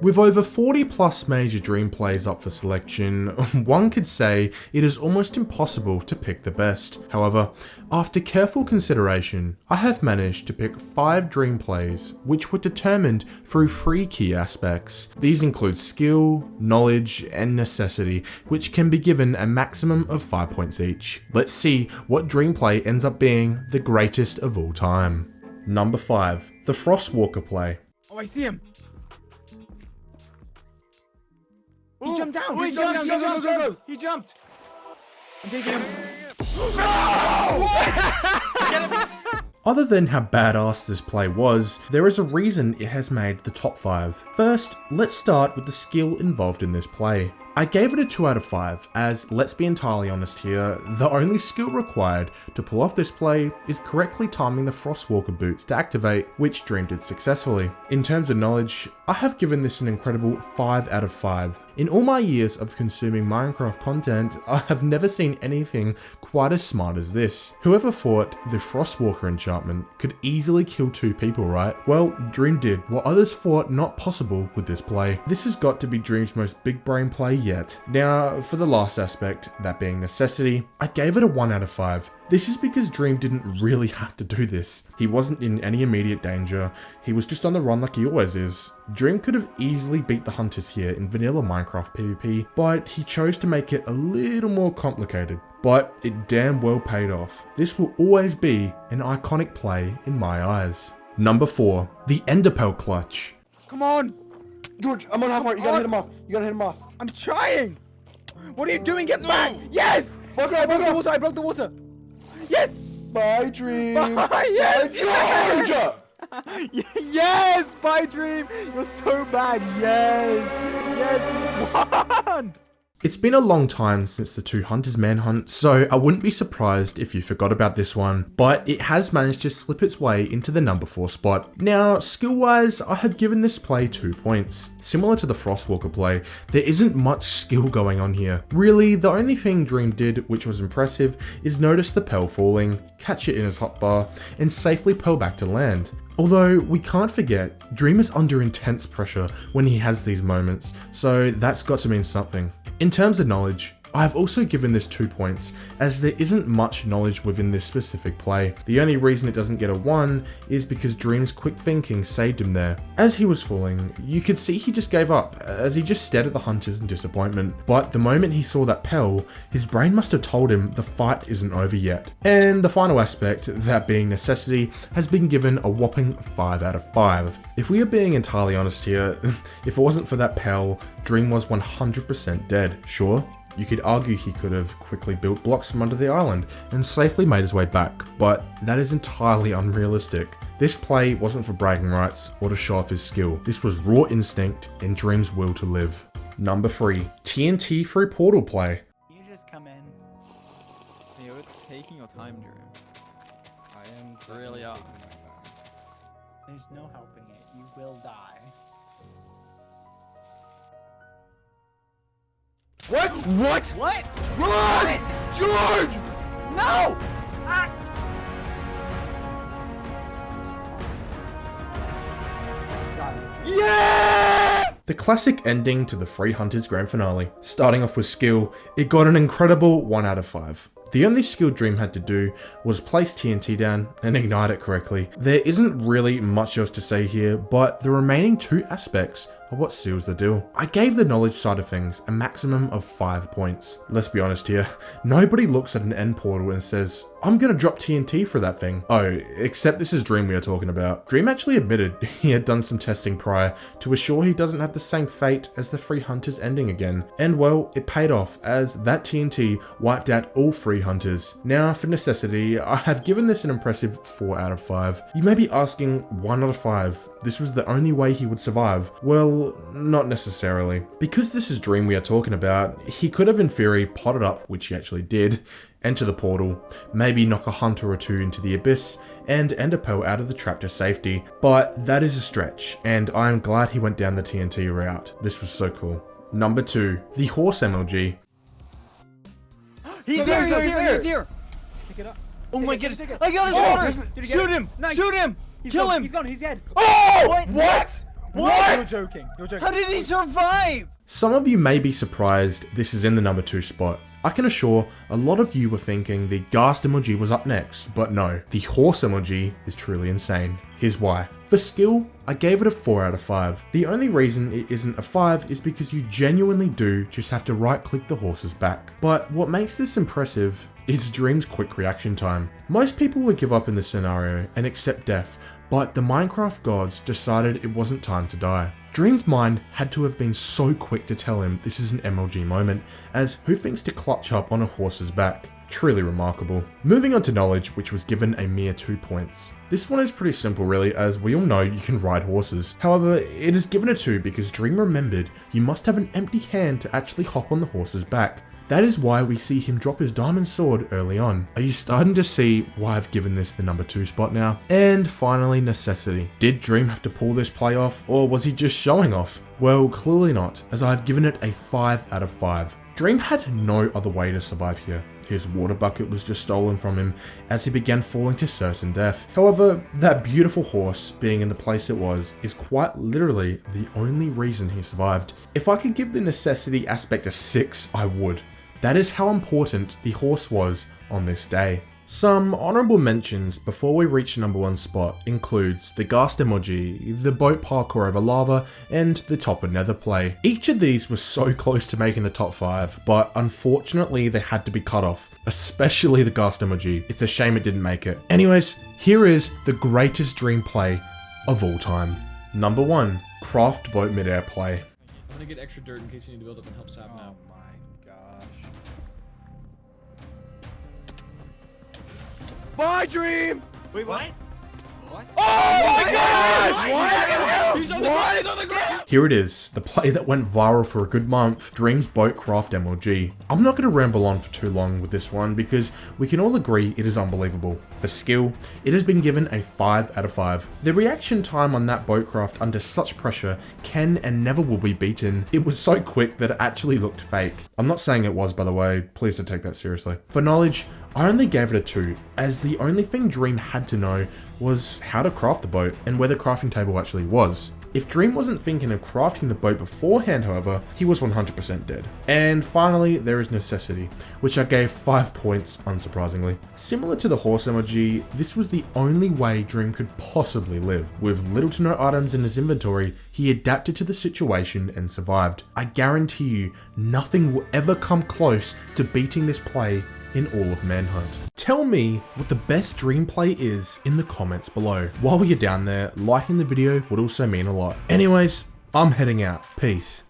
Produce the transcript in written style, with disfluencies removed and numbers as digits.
With over 40 plus major Dream plays up for selection, one could say it is almost impossible to pick the best. However, after careful consideration, I have managed to pick 5 Dream plays which were determined through 3 key aspects. These include skill, knowledge, and necessity, which can be given a maximum of 5 points each. Let's see what Dream play ends up being the greatest of all time. Number 5, the Frostwalker play. Oh, I see him. He jumped down! Oh, He jumped! go. He jumped! I'm taking him. Other than how badass this play was, there is a reason it has made the top 5. First, let's start with the skill involved in this play. I gave it a 2 out of 5, as let's be entirely honest here, the only skill required to pull off this play is correctly timing the Frostwalker boots to activate, which Dream did successfully. In terms of knowledge, I have given this an incredible 5 out of 5. In all my years of consuming Minecraft content, I have never seen anything quite as smart as this. Whoever thought the Frostwalker enchantment could easily kill 2 people, right? Well, Dream did what others thought not possible with this play. This has got to be Dream's most big brain play yet. Now, for the last aspect, that being necessity, I gave it a 1 out of 5. This is because Dream didn't really have to do this. He wasn't in any immediate danger, he was just on the run like he always is. Dream could have easily beat the hunters here in vanilla Minecraft PvP, but he chose to make it a little more complicated. But it damn well paid off. This will always be an iconic play in my eyes. Number 4, the Enderpearl clutch. Come on. George, I'm on half heart. You gotta hit him off. You gotta hit him off. I'm trying. What are you doing? Get back. Yes. I broke the water. Yes. Bye, Dream. Bye. Yes. George! Yes. Bye, Dream. You're so bad. Yes. Yes. We won. It's been a long time since the 2 Hunters Manhunt, so I wouldn't be surprised if you forgot about this one, but it has managed to slip its way into the number 4 spot. Now, skill-wise, I have given this play 2 points. Similar to the Frostwalker play, there isn't much skill going on here. Really, the only thing Dream did, which was impressive, is notice the pearl falling, catch it in his hotbar, and safely pearl back to land. Although, we can't forget, Dream is under intense pressure when he has these moments, so that's got to mean something. In terms of knowledge, I have also given this 2 points, as there isn't much knowledge within this specific play. The only reason it doesn't get a 1 is because Dream's quick thinking saved him there. As he was falling, you could see he just gave up, as he just stared at the hunters in disappointment. But the moment he saw that pearl, his brain must have told him the fight isn't over yet. And the final aspect, that being necessity, has been given a whopping 5 out of 5. If we are being entirely honest here, if it wasn't for that pearl, Dream was 100% dead. Sure, you could argue he could have quickly built blocks from under the island and safely made his way back, but that is entirely unrealistic. This play wasn't for bragging rights or to show off his skill. This was raw instinct and Dream's will to live. Number 3, TNT through portal play. You just come in. You're taking your time, Drew. I am really up. There's no helping it. You will die. What? What? What? Run! George! No! Yeah! The classic ending to the 3 Hunters Grand Finale. Starting off with skill, it got an incredible 1 out of 5. The only skill Dream had to do was place TNT down and ignite it correctly. There isn't really much else to say here, but the remaining 2 aspects are what seals the deal. I gave the knowledge side of things a maximum of 5 points. Let's be honest here, nobody looks at an end portal and says, I'm gonna drop TNT for that thing. Oh, except this is Dream we are talking about. Dream actually admitted he had done some testing prior to assure he doesn't have the same fate as the 3 Hunters ending again. And well, it paid off, as that TNT wiped out all 3 Hunters. Now for necessity, I have given this an impressive 4 out of 5. You may be asking, 1 out of 5, this was the only way he would survive. Well, not necessarily. Because this is Dream we are talking about, he could have in theory potted up, which he actually did, enter the portal, maybe knock a hunter or 2 into the abyss, and Enderpearl out of the trap to safety, but that is a stretch, and I am glad he went down the TNT route. This was so cool. Number 2, the Horse MLG. He's here. Pick it up. Oh my goodness! Take it. I got his Oh, orders! did you get Shoot it? him! Nice. Shoot him! He's Kill gone. him! He's gone. He's dead. Oh! What? What? You're joking. You're joking. How did he survive? Some of you may be surprised this is in the number 2 spot. I can assure a lot of you were thinking the ghast emoji was up next, but no, the horse emoji is truly insane. Here's why. For skill, I gave it a 4 out of 5. The only reason it isn't a 5 is because you genuinely do just have to right click the horse's back. But what makes this impressive is Dream's quick reaction time. Most people would give up in this scenario and accept death, but the Minecraft gods decided it wasn't time to die. Dream's mind had to have been so quick to tell him this is an MLG moment, as who thinks to clutch up on a horse's back? Truly remarkable. Moving on to knowledge, which was given a mere 2 points. This one is pretty simple really, as we all know you can ride horses. However, it is given a 2 because Dream remembered you must have an empty hand to actually hop on the horse's back. That is why we see him drop his diamond sword early on. Are you starting to see why I've given this the number 2 spot now? And finally, necessity. Did Dream have to pull this play off, or was he just showing off? Well, clearly not, as I've given it a 5 out of 5. Dream had no other way to survive here. His water bucket was just stolen from him as he began falling to certain death. However, that beautiful horse being in the place it was is quite literally the only reason he survived. If I could give the necessity aspect a 6, I would. That is how important the horse was on this day. Some honourable mentions before we reach the number 1 spot includes the ghast emoji, the boat parkour over lava, and the top of nether play. Each of these was so close to making the top 5, but unfortunately they had to be cut off, especially the ghast emoji. It's a shame it didn't make it. Anyways, here is the greatest Dream play of all time. Number 1, craft boat midair play. I'm gonna get extra dirt in case you need to build up and help Sap now. Oh my gosh. Bye, Dream! Wait, what? Oh my gosh! What? He's on the ground! He's on the ground! Here it is, the play that went viral for a good month, Dream's Boatcraft MLG. I'm not going to ramble on for too long with this one because we can all agree it is unbelievable. For skill, it has been given a 5 out of 5. The reaction time on that boatcraft under such pressure can and never will be beaten. It was so quick that it actually looked fake. I'm not saying it was, by the way, please don't take that seriously. For knowledge, I only gave it a 2, as the only thing Dream had to know was how to craft the boat and where the crafting table actually was. If Dream wasn't thinking of crafting the boat beforehand, however, he was 100% dead. And finally, there is necessity, which I gave 5 points, unsurprisingly. Similar to the horse emoji, this was the only way Dream could possibly live. With little to no items in his inventory, he adapted to the situation and survived. I guarantee you, nothing will ever come close to beating this play in all of Manhunt. Tell me what the best Dream play is in the comments below. While you're down there, liking the video would also mean a lot. Anyways, I'm heading out. Peace.